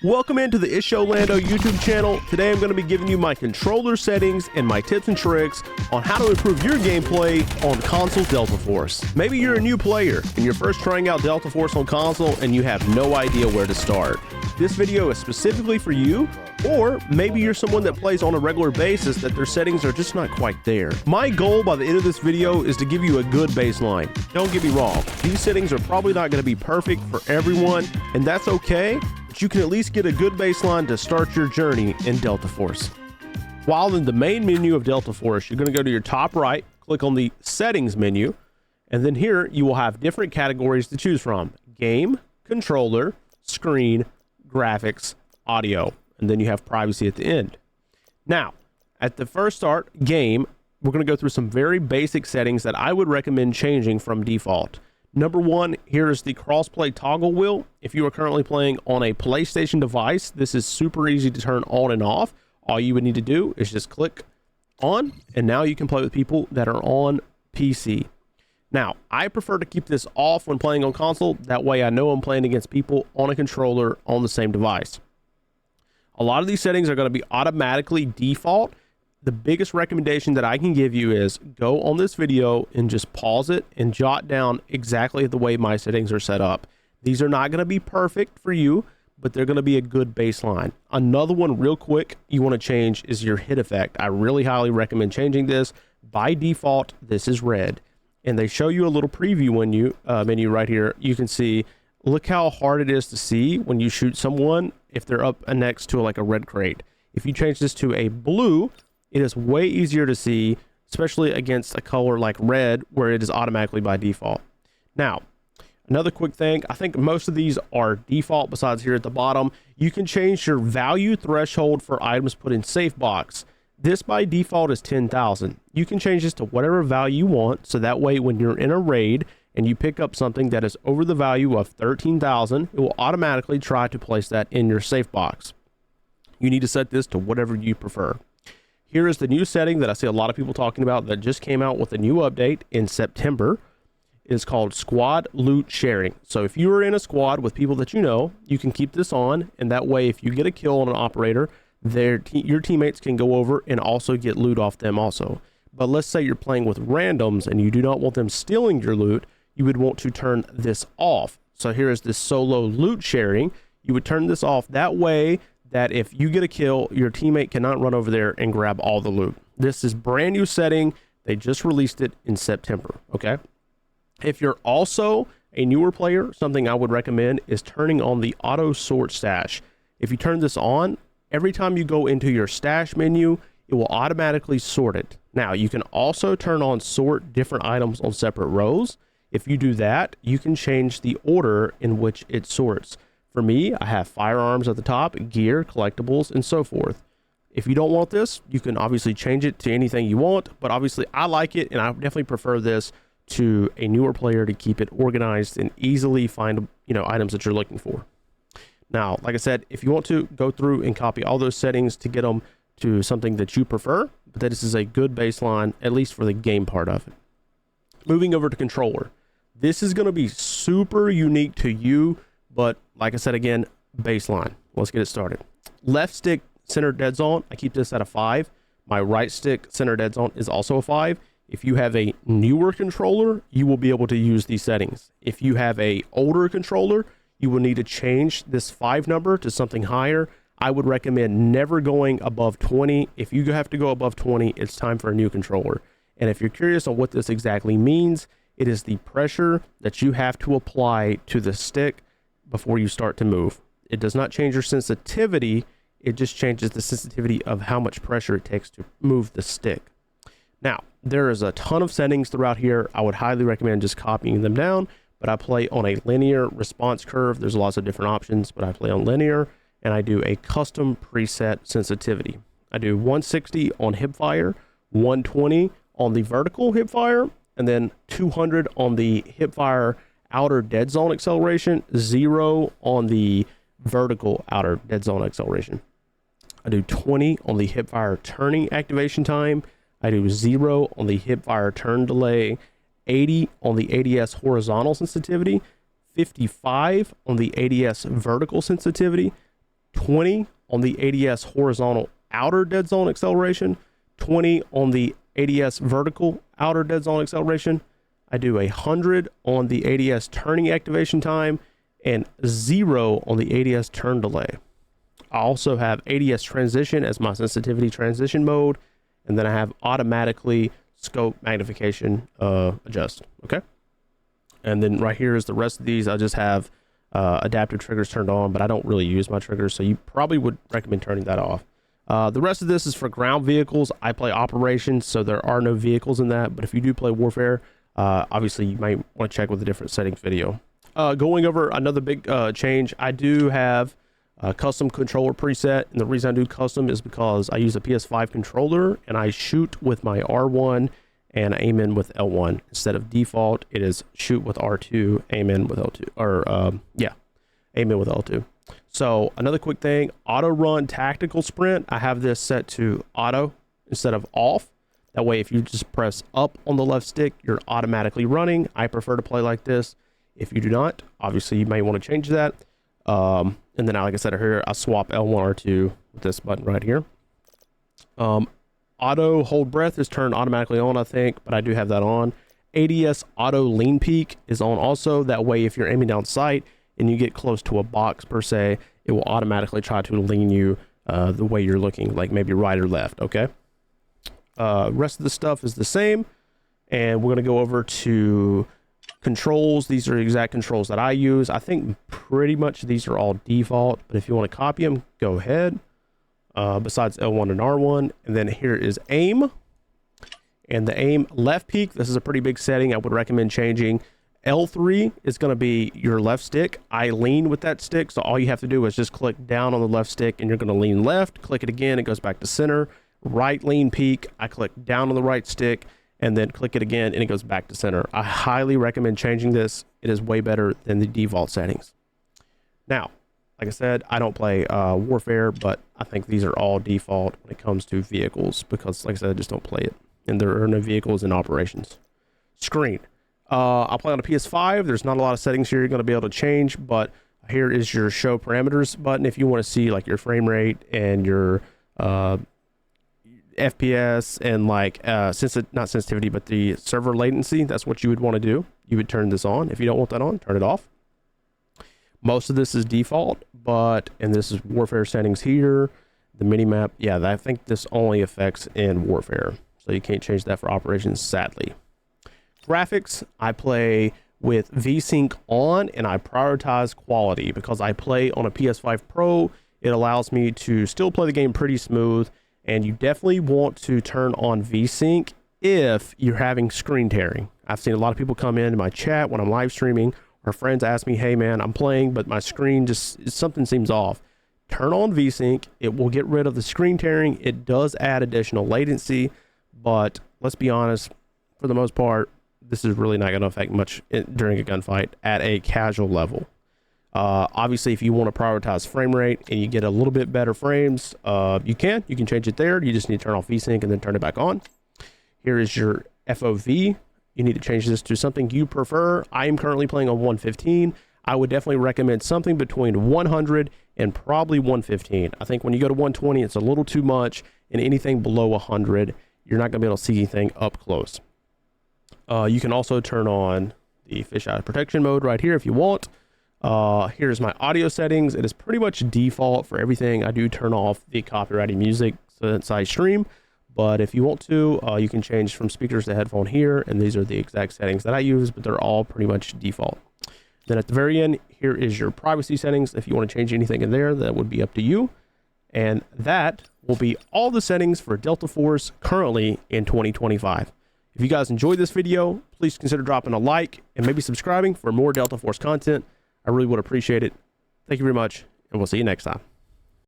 Welcome into the Isholando YouTube channel. Today I'm going to be giving you my controller settings and my tips and tricks on how to improve your gameplay on console Delta Force. Maybe you're a new player and you're first trying out Delta Force on console and you have no idea where to start. This video is specifically for you, or maybe you're someone that plays on a regular basis that their settings are just not quite there. My goal by the end of this video is to give you a good baseline. Don't get me wrong, these settings are probably not going to be perfect for everyone, and that's okay. But you can at least get a good baseline to start your journey in Delta Force. While in the main menu of Delta Force, you're going to go to your top right, click on the settings menu, and then here you will have different categories to choose from: game, controller, screen, graphics, audio, and then you have privacy at the end. Now, at the first start, game, we're going to go through some very basic settings that I would recommend changing from default. Number one, here is the crossplay toggle wheel. If you are currently playing on a PlayStation device, this is super easy to turn on and off. All you would need to do is just click on, and now you can play with people that are on PC. Now, I prefer to keep this off when playing on console. That way I know I'm playing against people on a controller on the same device. A lot of these settings are going to be automatically default. The biggest recommendation that I can give you is go on this video and just pause it and jot down exactly the way my settings are set up. These are not going to be perfect for you, but they're going to be a good baseline. Another one real quick you want to change is your hit effect. I really highly recommend changing this. By default, this is red. And they show you a little preview menu right here. You can see, look how hard it is to see when you shoot someone if they're up next to like a red crate. If you change this to a blue, it is way easier to see, especially against a color like red, where it is automatically by default. Now, another quick thing, I think most of these are default besides here at the bottom. You can change your value threshold for items put in safe box. This by default is 10,000. You can change this to whatever value you want, so that way when you're in a raid and you pick up something that is over the value of 13,000, it will automatically try to place that in your safe box. You need to set this to whatever you prefer. Here is the new setting that I see a lot of people talking about that just came out with a new update in September. It is called squad loot sharing. So if you are in a squad with people that you know, you can keep this on, and that way if you get a kill on an operator, your teammates can go over and also get loot off them also. But let's say you're playing with randoms and you do not want them stealing your loot, you would want to turn this off. So here is this solo loot sharing. You would turn this off that way that if you get a kill, your teammate cannot run over there and grab all the loot. This is brand new setting. They just released it in September, okay? If you're also a newer player, something I would recommend is turning on the auto sort stash. If you turn this on, every time you go into your stash menu, it will automatically sort it. Now, you can also turn on sort different items on separate rows. If you do that, you can change the order in which it sorts. For me, I have firearms at the top, gear, collectibles, and so forth. If you don't want this, you can obviously change it to anything you want, but obviously I like it, and I definitely prefer this to a newer player to keep it organized and easily find, items that you're looking for. Now, like I said, if you want to go through and copy all those settings to get them to something that you prefer, but this is a good baseline, at least for the game part of it. Moving over to controller. This is going to be super unique to you, but like I said again, baseline. Let's get it started. Left stick center dead zone, I keep this at a 5. My right stick center dead zone is also a 5. If you have a newer controller, you will be able to use these settings. If you have a older controller, you will need to change this 5 number to something higher. I would recommend never going above 20. If you have to go above 20, it's time for a new controller. And if you're curious on what this exactly means, it is the pressure that you have to apply to the stick before you start to move. It does not change your sensitivity. It just changes the sensitivity of how much pressure it takes to move the stick. Now, there is a ton of settings throughout here. I would highly recommend just copying them down, but I play on a linear response curve. There's lots of different options, but I play on linear, and I do a custom preset sensitivity. I do 160 on hipfire, 120 on the vertical hipfire, and then 200 on the hipfire outer dead zone acceleration, 0 on the vertical outer dead zone acceleration. I do 20 on the hipfire turning activation time. I do 0 on the hipfire turn delay, 80 on the ADS horizontal sensitivity, 55 on the ADS vertical sensitivity, 20 on the ADS horizontal outer dead zone acceleration, 20 on the ADS vertical outer dead zone acceleration. I do 100 on the ADS turning activation time and 0 on the ADS turn delay. I also have ADS transition as my sensitivity transition mode, and then I have automatically scope magnification adjust. Okay. And then right here is the rest of these. I just have adaptive triggers turned on, but I don't really use my triggers, so you probably would recommend turning that off. The rest of this is for ground vehicles. I play operations, so there are no vehicles in that, but if you do play warfare, obviously you might want to check with a different settings video. Going over another big change, I do have a custom controller preset, and the reason I do custom is because I use a PS5 controller and I shoot with my R1 and aim in with L1. Instead of default, it is shoot with R2, aim in with L2, or aim in with L2. So another quick thing, auto run tactical sprint, I have this set to auto instead of off. That way, if you just press up on the left stick, you're automatically running. I prefer to play like this. If you do not, obviously you may want to change that. And then, like I said here, I swap L1 R2 with this button right here. Auto hold breath is turned automatically on, I think, but I do have that on. ADS auto lean peak is on also. That way, if you're aiming down sight and you get close to a box per se, it will automatically try to lean you the way you're looking, like maybe right or left. Okay. Rest of the stuff is the same, and we're going to go over to controls. These are the exact controls that I use. I think pretty much these are all default, but if you want to copy them, go ahead. Besides L1 and R1, and then here is aim, and the aim left peak. This is a pretty big setting. I would recommend changing. L3 is going to be your left stick. I lean with that stick, so all you have to do is just click down on the left stick and you're going to lean left. Click it again, it goes back to center. Right lean peak, I click down on the right stick and then click it again and it goes back to center. I highly recommend changing this. It is way better than the default settings. Now, like I said, I don't play warfare, but I think these are all default when it comes to vehicles because, like I said, I just don't play it. And there are no vehicles in operations. Screen. I'll play on a PS5. There's not a lot of settings here you're going to be able to change, but here is your show parameters button if you want to see like your frame rate and your FPS and like not sensitivity, but the server latency. That's what you would want to do. You would turn this on. If you don't want that on, turn it off. Most of this is default, and this is warfare settings here. The mini map, yeah, I think this only affects in warfare, so you can't change that for operations, sadly. Graphics, I play with VSync on, and I prioritize quality because I play on a PS5 Pro. It allows me to still play the game pretty smooth, and you definitely want to turn on VSync if you're having screen tearing. I've seen a lot of people come in my chat when I'm live streaming, or friends ask me, hey man, I'm playing, but my screen something seems off. Turn on VSync. It will get rid of the screen tearing. It does add additional latency, but let's be honest, for the most part, this is really not going to affect much during a gunfight at a casual level. Obviously, if you want to prioritize frame rate and you get a little bit better frames, you can change it there. You just need to turn off VSync and then turn it back on. Here is your FOV. You need to change this to something you prefer. I am currently playing on 115. I would definitely recommend something between 100 and probably 115. I think when you go to 120, it's a little too much, and anything below 100, you're not going to be able to see anything up close. You can also turn on the fisheye protection mode right here if you want. Here's my audio settings. It is pretty much default for everything. I do turn off the copyrighted music since I stream, but if you want to, you can change from speakers to headphone here, and these are the exact settings that I use, but they're all pretty much default. Then at the very end, here is your privacy settings. If you want to change anything in there, that would be up to you. And that will be all the settings for Delta Force currently in 2025. If you guys enjoyed this video, please consider dropping a like and maybe subscribing for more Delta Force content. I really would appreciate it. Thank you very much, and we'll see you next time.